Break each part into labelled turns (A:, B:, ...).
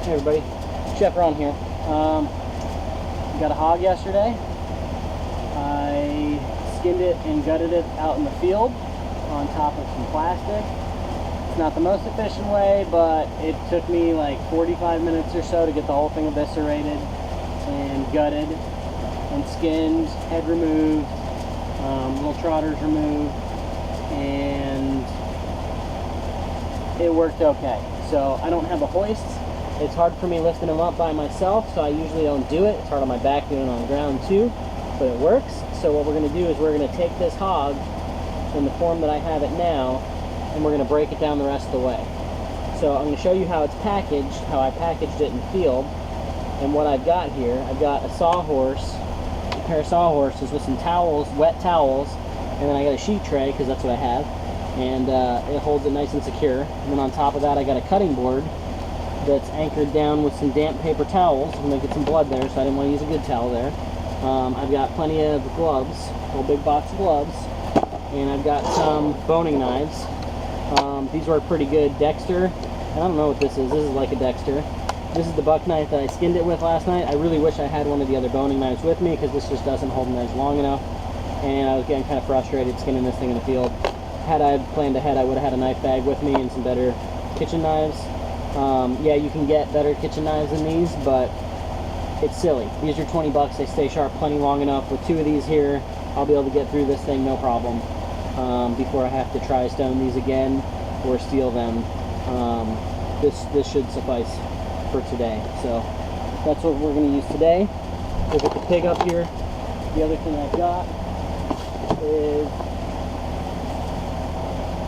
A: Hey everybody, Chef Ron here. Got a hog yesterday. I skinned it and gutted it out in the field on top of some plastic. It's not the most efficient way, but it took me like 45 minutes or so to get the whole thing eviscerated and gutted and skinned, head removed, little trotters removed, and it worked okay. So I don't have a hoist. It's hard for me lifting them up by myself, so I usually don't do it. It's hard on my back doing it on the ground too, but it works. So what we're going to do is we're going to take this hog in the form that I have it now, and we're going to break it down the rest of the way. So I'm going to show you how it's packaged, how I packaged it in the field, and what I've got here. I've got a sawhorse, a pair of sawhorses with some towels, wet towels, and then I got a sheet tray, because that's what I have, and it holds it nice and secure. And then on top of that I got a cutting board that's anchored down with some damp paper towels. I'm going to get some blood there, so I didn't want to use a good towel there. I've got plenty of gloves, a whole big box of gloves, and I've got some boning knives. These were pretty good Dexter, and I don't know what this is. This is like a Dexter. This is the buck knife that I skinned it with last night. I really wish I had one of the other boning knives with me, because this just doesn't hold knives long enough, and I was getting kind of frustrated skinning this thing in the field. Had I planned ahead, I would have had a knife bag with me and some better kitchen knives. Yeah, you can get better kitchen knives than these, but it's silly. These are 20 bucks. They stay sharp plenty long enough. With two of these here, I'll be able to get through this thing no problem before I have to try stone these again or steal them. This should suffice for today. So that's what we're going to use today. We'll get the pig up here. The other thing I've got is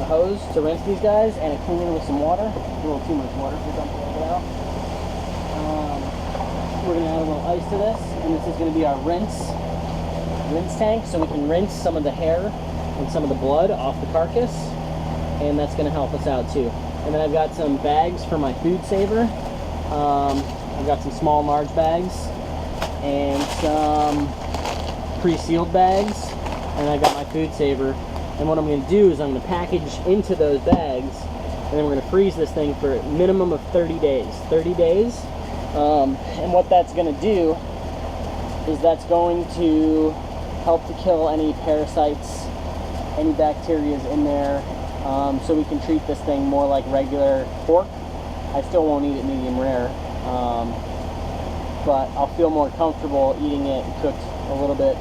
A: a hose to rinse these guys and a cleaner with some water. A little too much water to dump a little bit out. We're going to add a little ice to this, and this is going to be our rinse tank, so we can rinse some of the hair and some of the blood off the carcass, and that's going to help us out too. And then I've got some bags for my food saver. I've got some small and large bags and some pre-sealed bags, and I've got my food saver. And what I'm going to do is I'm going to package into those bags, and then we're going to freeze this thing for a minimum of 30 days. 30 days. And what that's going to do is that's going to help to kill any parasites, any bacteria in there, so we can treat this thing more like regular pork. I still won't eat it medium rare, but I'll feel more comfortable eating it cooked a little bit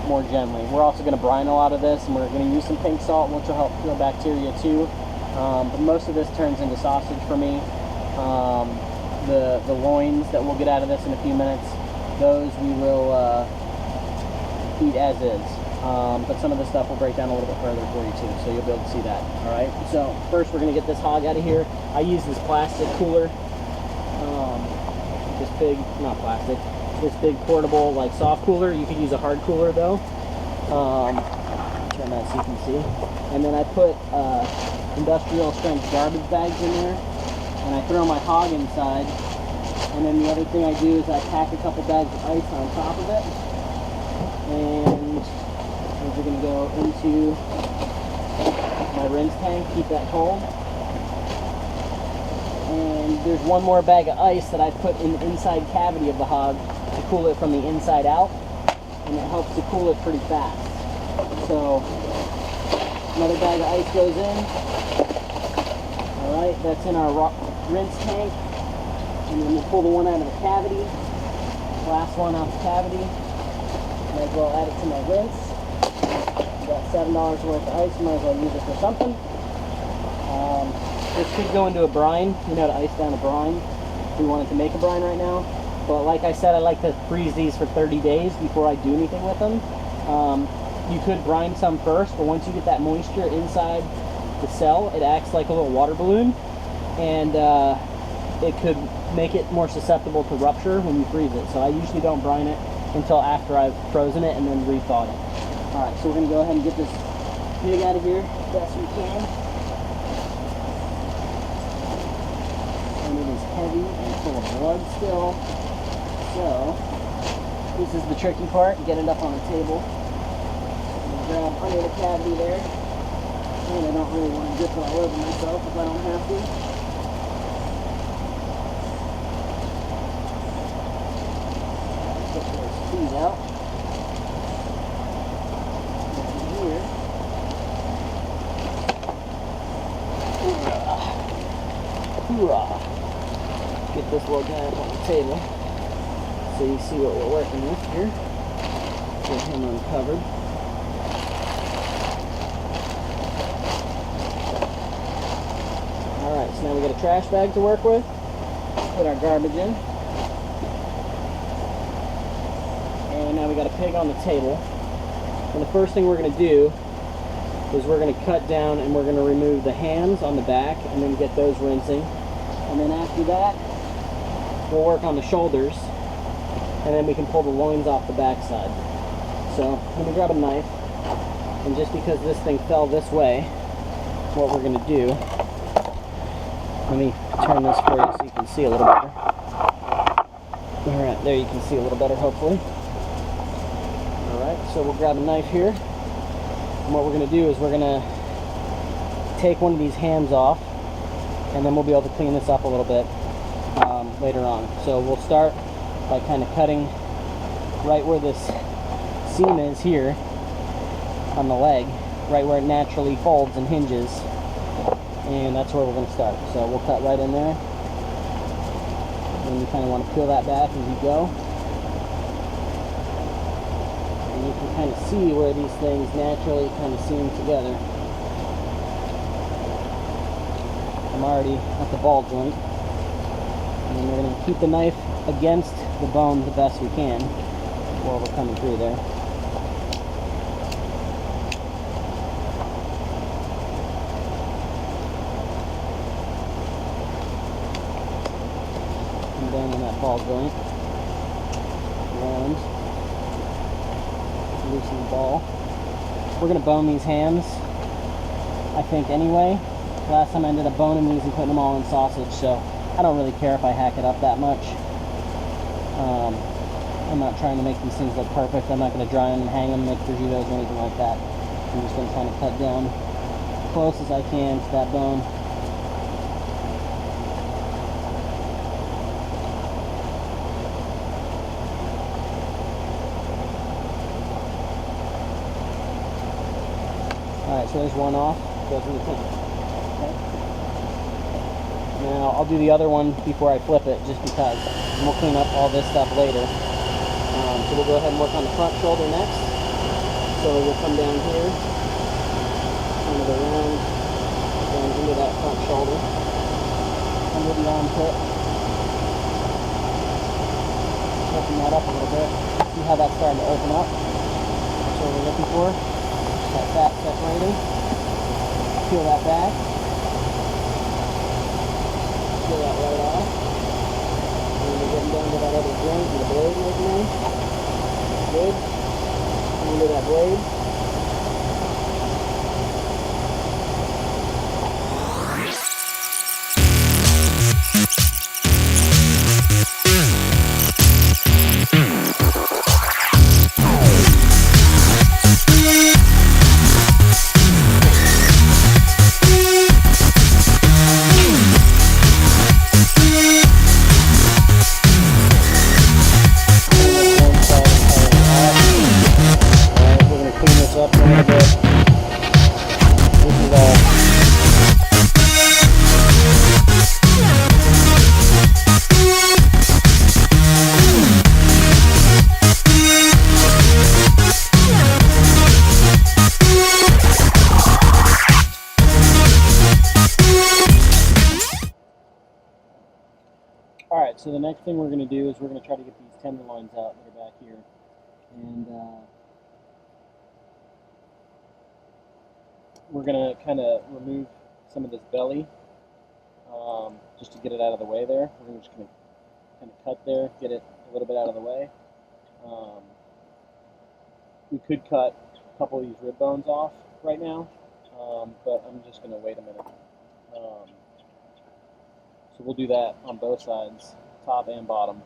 A: more gently. We're also going to brine a lot of this, and we're going to use some pink salt, which will help kill bacteria too. But most of this turns into sausage for me. The loins that we'll get out of this in a few minutes, those we will eat as is. But some of the stuff will break down a little bit further for you too, so you'll be able to see that. Alright, so first we're going to get this hog out of here. I use this plastic cooler, this big, not plastic, this big portable like soft cooler. You could use a hard cooler though. Turn that so you can see. And then I put industrial strength garbage bags in there, and I throw my hog inside. And then the other thing I do is I pack a couple bags of ice on top of it, and those are going to go into my rinse tank, keep that cold. And there's one more bag of ice that I put in the inside cavity of the hog to cool it from the inside out, and it helps to cool it pretty fast. So another bag of ice goes in. Alright, that's in our rinse tank, and then we'll pull the one out of the cavity, last one out the cavity. Might as well add it to my rinse. Got $7 worth of ice, might as well use it for something. This could go into a brine, you know, to ice down a brine if we wanted to make a brine right now. But like I said, I like to freeze these for 30 days before I do anything with them. You could brine some first, but once you get that moisture inside the cell, it acts like a little water balloon, and it could make it more susceptible to rupture when you freeze it. So I usually don't brine it until after I've frozen it and then re-thawed it. Alright, so we're going to go ahead and get this pig out of here as best we can. And it is heavy and full of blood still. So, this is the tricky part, get it up on the table. I'm going to grab under the cavity there. And I don't really want to dip all over myself if I don't have to. Hoorah! Get this little guy up on the table so you see what we're working with here. Get him uncovered. Alright, so now we got a trash bag to work with. Put our garbage in. And now we got a pig on the table. And the first thing we're going to do is we're going to cut down and we're going to remove the hands on the back and then get those rinsing. And then after that, we'll work on the shoulders and then we can pull the loins off the back side. So let me grab a knife, and just because this thing fell this way, what we're going to do, let me turn this for you so you can see a little better. Alright, there you can see a little better hopefully. Alright, so we'll grab a knife here, and what we're going to do is we're going to take one of these hams off, and then we'll be able to clean this up a little bit later on. So we'll start by kind of cutting right where this seam is here on the leg, right where it naturally folds and hinges, and that's where we're going to start. So we'll cut right in there, and you kind of want to peel that back as you go, and you can kind of see where these things naturally kind of seam together. I'm already at the ball joint, and we're going to keep the knife against the bone the best we can while we're coming through there. And down in that ball joint, around, loosen the ball. We're going to bone these hams, I think, anyway. Last time I ended up boning these and putting them all in sausage, so I don't really care if I hack it up that much. I'm not trying to make these things look perfect. I'm not going to dry them and hang them, make prosciuttos or anything like that. I'm just going to kind of cut down as close as I can to that bone. Alright, so there's one off. Goes in the tank. Okay. Now I'll do the other one before I flip it, just because, and we'll clean up all this stuff later. So we'll go ahead and work on the front shoulder next. So we'll come down here, kind of around, down into that front shoulder, under the armpit. Open that up a little bit. See how that's starting to open up? That's what we're looking for. That fat separating. Peel that back. Peel that right off. And we're getting down to that other joint and the blade right now. Good. Under that blade. Alright, so the next thing we're going to do is we're going to try to get these tenderloins out that are back here. And we're going to kind of remove some of this belly just to get it out of the way there. We're just going to kind of cut there, get it a little bit out of the way. We could cut a couple of these rib bones off right now, but I'm just going to wait a minute. So we'll do that on both sides, top and bottom.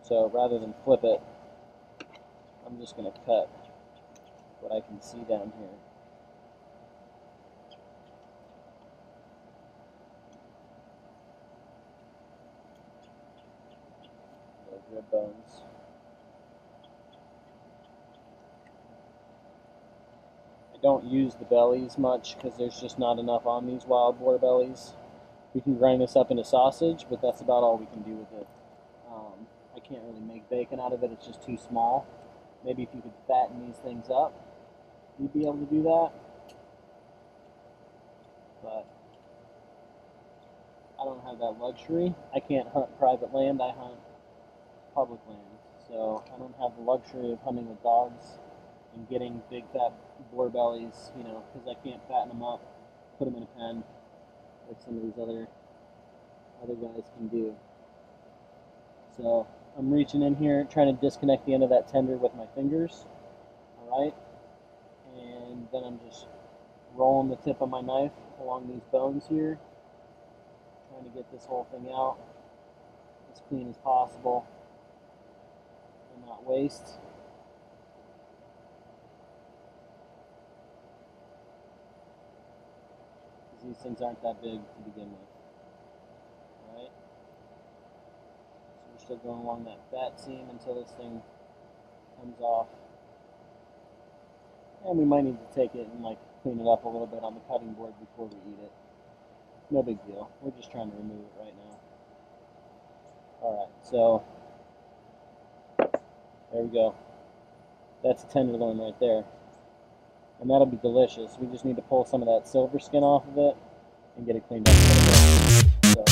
A: So rather than flip it, I'm just going to cut what I can see down here. Those rib bones. I don't use the bellies much because there's just not enough on these wild boar bellies. We can grind this up into sausage, but that's about all we can do with it. I can't really make bacon out of it, it's just too small. Maybe if you could fatten these things up, you'd be able to do that. But I don't have that luxury. I can't hunt private land, I hunt public land. So I don't have the luxury of hunting with dogs and getting big fat boar bellies, you know, because I can't fatten them up, put them in a pen like some of these other guys can do. So I'm reaching in here, trying to disconnect the end of that tender with my fingers, all right? And then I'm just rolling the tip of my knife along these bones here, trying to get this whole thing out as clean as possible and not waste. Because these things aren't that big to begin with, all right? So we're still going along that fat seam until this thing comes off. And we might need to take it and like clean it up a little bit on the cutting board before we eat it. No big deal. We're just trying to remove it right now. Alright, so there we go. That's a tenderloin right there. And that'll be delicious. We just need to pull some of that silver skin off of it and get it cleaned up a little bit. So.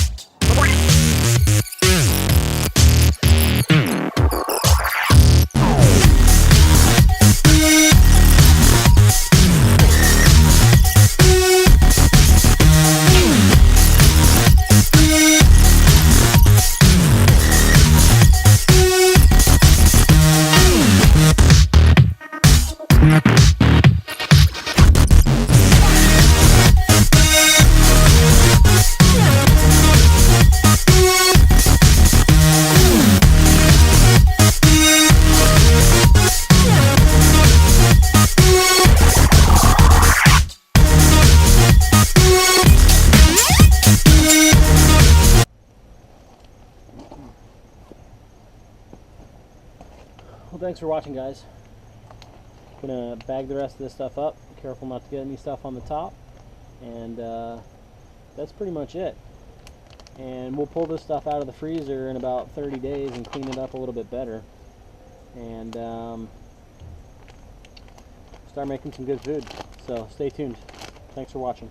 A: Well, thanks for watching, guys. Gonna bag the rest of this stuff up. Be careful not to get any stuff on the top. And that's pretty much it. And we'll pull this stuff out of the freezer in about 30 days and clean it up a little bit better. And start making some good food. So stay tuned. Thanks for watching.